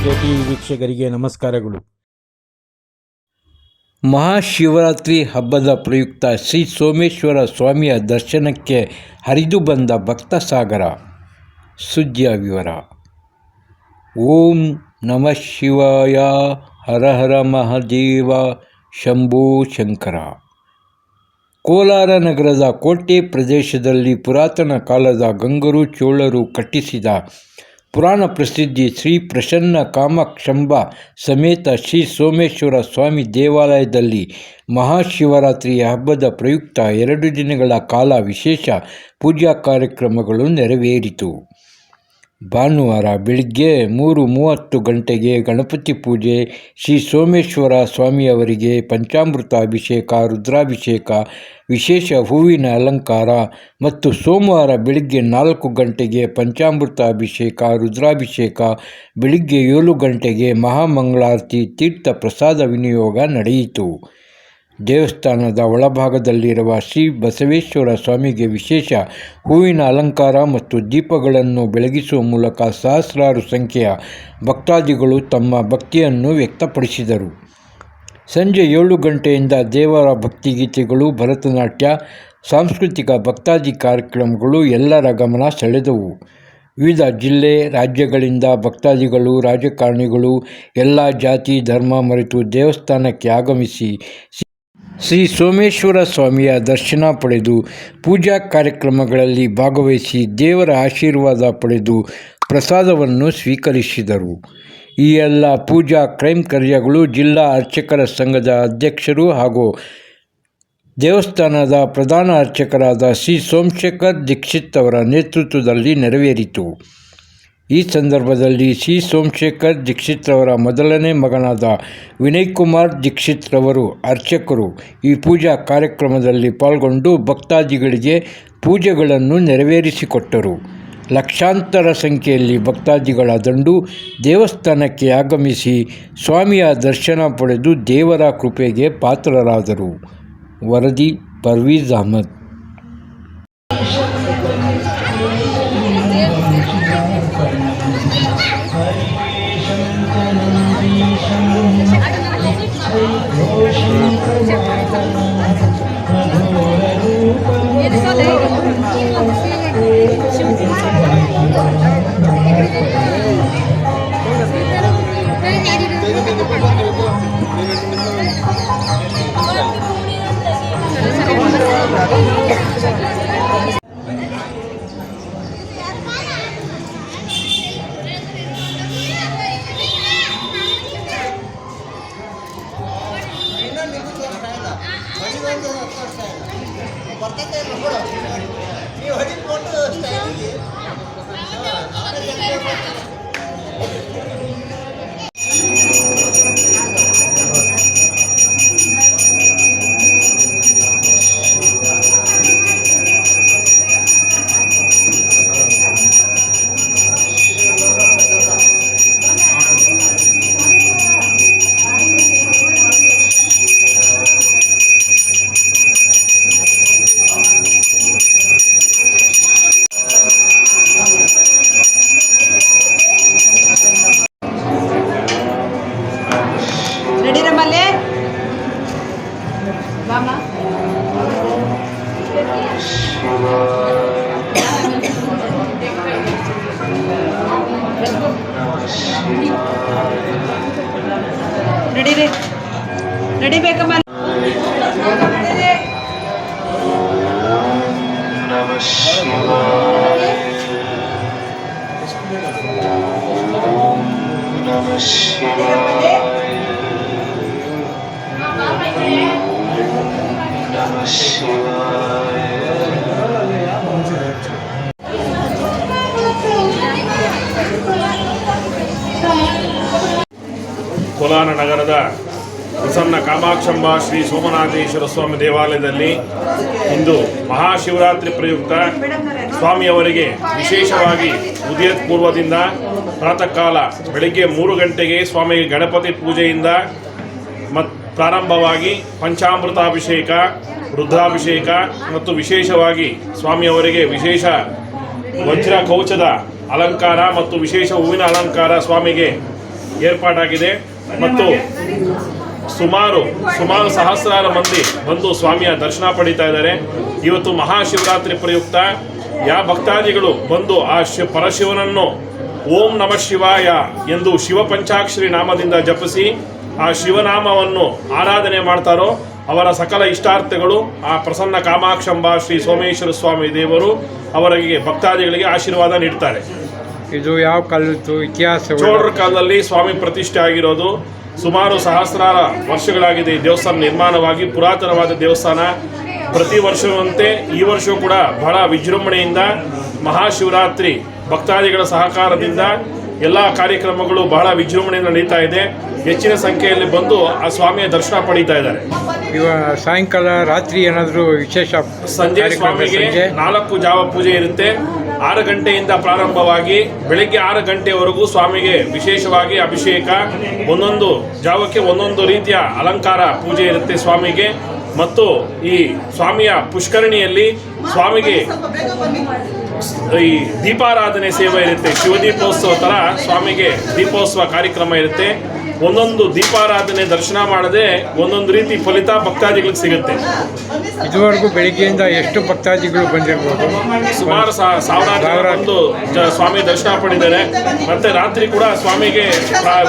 TV ವೀಕ್ಷಕರಿಗೆ ನಮಸ್ಕಾರಗಳು. ಮಹಾಶಿವರಾತ್ರಿ ಹಬ್ಬದ ಪ್ರಯುಕ್ತ ಶ್ರೀ ಸೋಮೇಶ್ವರ ಸ್ವಾಮಿಯ ದರ್ಶನಕ್ಕೆ ಹರಿದು ಬಂದ ಭಕ್ತ ಸಾಗರ. ಸುದ್ದಿಯ ವಿವರ. ಓಂ ನಮಃ ಶಿವಾಯ. ಹರ ಹರ ಮಹಾದೇವ. ಶಂಭೋ ಶಂಕರ. ಕೋಲಾರ ನಗರದ ಕೋಟೆ ಪ್ರದೇಶದಲ್ಲಿ ಪುರಾತನ ಕಾಲದ ಗಂಗರು ಚೋಳರು ಕಟ್ಟಿಸಿದ ಪುರಾಣ ಪ್ರಸಿದ್ಧಿ ಶ್ರೀ ಪ್ರಸನ್ನ ಕಾಮಾಕ್ಷಂಬ ಸಮೇತ ಶ್ರೀ ಸೋಮೇಶ್ವರ ಸ್ವಾಮಿ ದೇವಾಲಯದಲ್ಲಿ ಮಹಾಶಿವರಾತ್ರಿಯ ಹಬ್ಬದ ಪ್ರಯುಕ್ತ 2 ದಿನಗಳ ಕಾಲ ವಿಶೇಷ ಪೂಜಾ ಕಾರ್ಯಕ್ರಮಗಳು ನೆರವೇರಿತು. ಭಾನುವಾರ ಬೆಳಿಗ್ಗೆ 3:30 ಗಂಟೆಗೆ ಗಣಪತಿ ಪೂಜೆ, ಶ್ರೀ ಸೋಮೇಶ್ವರ ಸ್ವಾಮಿಯವರಿಗೆ ಪಂಚಾಮೃತ ಅಭಿಷೇಕ, ರುದ್ರಾಭಿಷೇಕ, ವಿಶೇಷ ಹೂವಿನ ಅಲಂಕಾರ ಮತ್ತು ಸೋಮವಾರ ಬೆಳಿಗ್ಗೆ 4 ಗಂಟೆಗೆ ಪಂಚಾಮೃತ ಅಭಿಷೇಕ, ರುದ್ರಾಭಿಷೇಕ, ಬೆಳಿಗ್ಗೆ 7 ಗಂಟೆಗೆ ಮಹಾಮಂಗಳಾರತಿ, ತೀರ್ಥ ಪ್ರಸಾದ ವಿನಿಯೋಗ ನಡೆಯಿತು. ದೇವಸ್ಥಾನದ ಒಳಭಾಗದಲ್ಲಿರುವ ಶ್ರೀ ಬಸವೇಶ್ವರ ಸ್ವಾಮಿಗೆ ವಿಶೇಷ ಹೂವಿನ ಅಲಂಕಾರ ಮತ್ತು ದೀಪಗಳನ್ನು ಬೆಳಗಿಸುವ ಮೂಲಕ ಸಹಸ್ರಾರು ಸಂಖ್ಯೆಯ ಭಕ್ತಾದಿಗಳು ತಮ್ಮ ಭಕ್ತಿಯನ್ನು ವ್ಯಕ್ತಪಡಿಸಿದರು. ಸಂಜೆ 7 ಗಂಟೆಯಿಂದ ದೇವರ ಭಕ್ತಿಗೀತೆಗಳು, ಭರತನಾಟ್ಯ, ಸಾಂಸ್ಕೃತಿಕ ಭಕ್ತಾದಿ ಕಾರ್ಯಕ್ರಮಗಳು ಎಲ್ಲರ ಗಮನ ಸೆಳೆದವು. ವಿವಿಧ ಜಿಲ್ಲೆ, ರಾಜ್ಯಗಳಿಂದ ಭಕ್ತಾದಿಗಳು, ರಾಜಕಾರಣಿಗಳು ಎಲ್ಲ ಜಾತಿ ಧರ್ಮ ಮರೆತು ದೇವಸ್ಥಾನಕ್ಕೆ ಆಗಮಿಸಿ ಶ್ರೀ ಸೋಮೇಶ್ವರ ಸ್ವಾಮಿಯ ದರ್ಶನ ಪಡೆದು ಪೂಜಾ ಕಾರ್ಯಕ್ರಮಗಳಲ್ಲಿ ಭಾಗವಹಿಸಿ ದೇವರ ಆಶೀರ್ವಾದ ಪಡೆದು ಪ್ರಸಾದವನ್ನು ಸ್ವೀಕರಿಸಿದರು. ಈ ಎಲ್ಲ ಪೂಜಾ ಕೈಂಕರ್ಯಗಳು ಜಿಲ್ಲಾ ಅರ್ಚಕರ ಸಂಘದ ಅಧ್ಯಕ್ಷರು ಹಾಗೂ ದೇವಸ್ಥಾನದ ಪ್ರಧಾನ ಅರ್ಚಕರಾದ ಶ್ರೀ ಸೋಮಶೇಖರ್ ದೀಕ್ಷಿತ್ ಅವರ ನೇತೃತ್ವದಲ್ಲಿ ನೆರವೇರಿತು. ಈ ಸಂದರ್ಭದಲ್ಲಿ ಶ್ರೀ ಸೋಮಶೇಖರ್ ದೀಕ್ಷಿತ್ ರವರ ಮೊದಲನೇ ಮಗನಾದ ವಿನಯ್ಕುಮಾರ್ ದೀಕ್ಷಿತ್ ರವರು ಅರ್ಚಕರು ಈ ಪೂಜಾ ಕಾರ್ಯಕ್ರಮದಲ್ಲಿ ಪಾಲ್ಗೊಂಡು ಭಕ್ತಾದಿಗಳಿಗೆ ಪೂಜೆಗಳನ್ನು ನೆರವೇರಿಸಿಕೊಟ್ಟರು. ಲಕ್ಷಾಂತರ ಸಂಖ್ಯೆಯಲ್ಲಿ ಭಕ್ತಾದಿಗಳ ದಂಡು ದೇವಸ್ಥಾನಕ್ಕೆ ಆಗಮಿಸಿ ಸ್ವಾಮಿಯ ದರ್ಶನ ಪಡೆದು ದೇವರ ಕೃಪೆಗೆ ಪಾತ್ರರಾದರು. ವರದಿ ಪರ್ವೀಜ್ ಅಹಮದ್. ರೆಡಿ ಬೇಕಮ್ಮ. ಕೋಲಾರ ನಗರದ ಪ್ರಸನ್ನ ಕಾಮಾಕ್ಷಂಬ ಶ್ರೀ ಸೋಮನಾಥೇಶ್ವರ ಸ್ವಾಮಿ ದೇವಾಲಯದಲ್ಲಿ ಇಂದು ಮಹಾಶಿವರಾತ್ರಿ ಪ್ರಯುಕ್ತ ಸ್ವಾಮಿಯವರಿಗೆ ವಿಶೇಷವಾಗಿ ಉದಯ ಪೂರ್ವದಿಂದ ಪ್ರಾತಃ ಕಾಲ ಬೆಳಗ್ಗೆ 3 ಗಂಟೆಗೆ ಸ್ವಾಮಿಗೆ ಗಣಪತಿ ಪೂಜೆಯಿಂದ ಪ್ರಾರಂಭವಾಗಿ ಪಂಚಾಮೃತಾಭಿಷೇಕ, ರುದ್ರಾಭಿಷೇಕ ಮತ್ತು ವಿಶೇಷವಾಗಿ ಸ್ವಾಮಿಯವರಿಗೆ ವಿಶೇಷ ವಜ್ರ ಕವಚದ ಅಲಂಕಾರ ಮತ್ತು ವಿಶೇಷ ಹೂವಿನ ಅಲಂಕಾರ ಸ್ವಾಮಿಗೆ ಏರ್ಪಾಟಾಗಿದೆ ಮತ್ತು ಸುಮಾರು ಸಹಸ್ರಾರು ಮಂದಿ ಬಂದು ಸ್ವಾಮಿಯ ದರ್ಶನ ಪಡೀತಾ ಇದ್ದಾರೆ. ಇವತ್ತು ಮಹಾಶಿವರಾತ್ರಿ ಪ್ರಯುಕ್ತ ಯಾವ ಭಕ್ತಾದಿಗಳು ಬಂದು ಆ ಪರಶಿವನನ್ನು ಓಂ ನಮಃ ಶಿವಾಯ ಎಂದು ಶಿವ ಪಂಚಾಕ್ಷರಿ ನಾಮದಿಂದ ಜಪಿಸಿ ಆ ಶಿವನಾಮವನ್ನು ಆರಾಧನೆ ಮಾಡ್ತಾರೋ ಅವರ ಸಕಲ ಇಷ್ಟಾರ್ಥಗಳು ಆ ಪ್ರಸನ್ನ ಕಾಮಾಕ್ಷಂಬ ಶ್ರೀ ಸೋಮೇಶ್ವರ ಸ್ವಾಮಿ ದೇವರು ಅವರಿಗೆ ಭಕ್ತಾದಿಗಳಿಗೆ ಆಶೀರ್ವಾದ ನೀಡ್ತಾರೆ. ಇದು ಯಾವ ಕಾಲದ್ದು ಇತಿಹಾಸ? ಚೋಳರ ಕಾಲದಲ್ಲಿ ಸ್ವಾಮಿ ಪ್ರತಿಷ್ಠೆ ಆಗಿರೋದು. ಸುಮಾರು ಸಹಸ್ರಾರ ವರ್ಷಗಳಾಗಿದೆ ಈ ದೇವಸ್ಥಾನ ನಿರ್ಮಾಣವಾಗಿ. ಪುರಾತನವಾದ ದೇವಸ್ಥಾನ. ಪ್ರತಿ ವರ್ಷವಂತೆ ಈ ವರ್ಷವೂ ಕೂಡ ಬಹಳ ವಿಜೃಂಭಣೆಯಿಂದ ಮಹಾಶಿವರಾತ್ರಿ ಭಕ್ತಾದಿಗಳ ಸಹಕಾರದಿಂದ ಎಲ್ಲ ಕಾರ್ಯಕ್ರಮಗಳು ಬಹಳ ವಿಜೃಂಭಣೆಯಿಂದ ನಡೀತಾ ಇದೆ. ಹೆಚ್ಚಿನ ಸಂಖ್ಯೆಯಲ್ಲಿ ಬಂದು ಆ ಸ್ವಾಮಿಯ ದರ್ಶನ ಪಡೀತಾ ಇದ್ದಾರೆ. ಸಾಯಂಕಾಲ ರಾತ್ರಿ ಏನಾದರೂ ವಿಶೇಷ? ಸಂಜೆ ಸ್ವಾಮಿಗೆ 4 ಜಾವ ಪೂಜೆ ಇರುತ್ತೆ. 6 ಗಂಟೆಯಿಂದ ಪ್ರಾರಂಭವಾಗಿ ಬೆಳಗ್ಗೆ 6 ಗಂಟೆವರೆಗೂ ಸ್ವಾಮಿಗೆ ವಿಶೇಷವಾಗಿ ಅಭಿಷೇಕ, ಒಂದೊಂದು ಜಾವಕ್ಕೆ ಒಂದೊಂದು ರೀತಿಯ ಅಲಂಕಾರ ಪೂಜೆ ಇರುತ್ತೆ ಸ್ವಾಮಿಗೆ. ಮತ್ತು ಈ ಸ್ವಾಮಿಯ ಪುಷ್ಕರಣಿಯಲ್ಲಿ ಸ್ವಾಮಿಗೆ ಈ ದೀಪಾರಾಧನೆ ಸೇವೆ ಇರುತ್ತೆ. ಶಿವದೀಪೋತ್ಸವ ಥರ ಸ್ವಾಮಿಗೆ ದೀಪೋತ್ಸವ ಕಾರ್ಯಕ್ರಮ ಇರುತ್ತೆ. ಒಂದೊಂದು ದೀಪಾರಾಧನೆ ದರ್ಶನ ಮಾಡದೆ ಒಂದೊಂದು ರೀತಿ ಫಲಿತ ಭಕ್ತಾದಿಗಳಿಗೆ ಸಿಗುತ್ತೆ. ಇದುವರೆಗೂ ಬೆಳಿಗ್ಗೆಯಿಂದ ಎಷ್ಟು ಭಕ್ತಾದಿಗಳು ಬಂದಿರ್ಬೋದು? ಸುಮಾರು ಸಾವಿರಾರು ಬಂದು ಸ್ವಾಮಿ ದರ್ಶನ ಪಡೆದಿದ್ದಾರೆ. ಮತ್ತೆ ರಾತ್ರಿ ಕೂಡ ಸ್ವಾಮಿಗೆ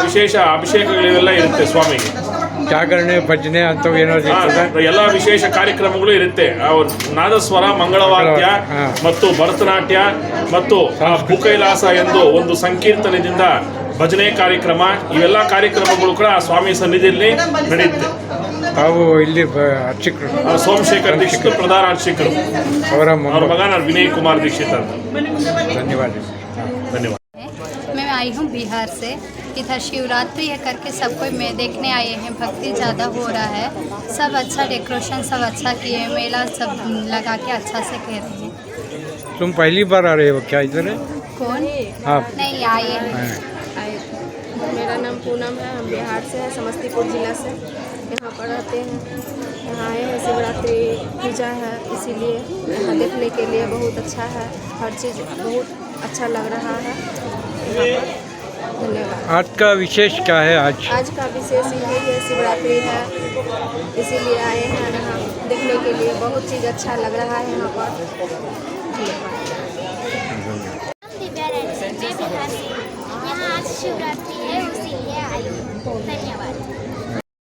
ವಿಶೇಷ ಅಭಿಷೇಕಗಳಿವೆಲ್ಲ ಇರುತ್ತೆ. ಸ್ವಾಮಿಗೆ ಜಾಗರಣೆ, ಭಜನೆ ಅಂಥವು ಏನಾದ್ರು ಇರ್ತದೆ? ಎಲ್ಲ ವಿಶೇಷ ಕಾರ್ಯಕ್ರಮಗಳು ಇರುತ್ತೆ. ನಾದಸ್ವರ, ಮಂಗಳವಾದ್ಯ ಮತ್ತು ಭರತನಾಟ್ಯ ಮತ್ತು ಭೂಕೈಲಾಸ ಎಂದು ಒಂದು ಸಂಕೀರ್ತನದಿಂದ ಭಜನೆ ಕಾರ್ಯಕ್ರಮ, ಇವೆಲ್ಲ ಕಾರ್ಯಕ್ರಮಗಳು ಕೂಡ ಸ್ವಾಮಿ ಸನ್ನಿಧಿಯಲ್ಲಿ ನಡೆಯುತ್ತೆ. ತಾವು ಇಲ್ಲಿ ಅರ್ಚಕರು? ಸೋಮಶೇಖರ್ ದೀಕ್ಷಿತ್ ಪ್ರಧಾನ ಅರ್ಚಕರು. ಅವರ ಮಗ ನಾನು ವಿನಯ್ ಕುಮಾರ್ ದೀಕ್ಷಿತ್ ಅಂತ. ಧನ್ಯವಾದ. मैं आई हूँ बिहार से. इधर शिवरात्रि है करके सब कोई मैं देखने आए हैं. भक्ति ज़्यादा हो रहा है. सब अच्छा डेकोरेशन सब अच्छा किए, मेला सब लगा के अच्छा से कर रहे हैं. तुम पहली बार आ रहे हो क्या इधर? कौन? आप? नहीं आए हैं. मेरा नाम पूनम है. हम बिहार से हैं, समस्तीपुर ज़िला से. यहाँ पर रहते हैं. यहाँ आए हैं, शिवरात्रि पूजा है इसीलिए यहाँ देखने के लिए बहुत अच्छा है. हर चीज़ बहुत अच्छा लग रहा है. धन्यवाद. आज का विशेष क्या है? आज का विशेष यही है, शिवरात्रि है इसीलिए आए हैं यहाँ देखने के लिए. बहुत चीज़ अच्छा लग रहा है यहाँ पर. दिव्या रानी से, मैं बिहार से. यहाँ आज शिवरात्रि है इसीलिए आई हूँ. धन्यवाद.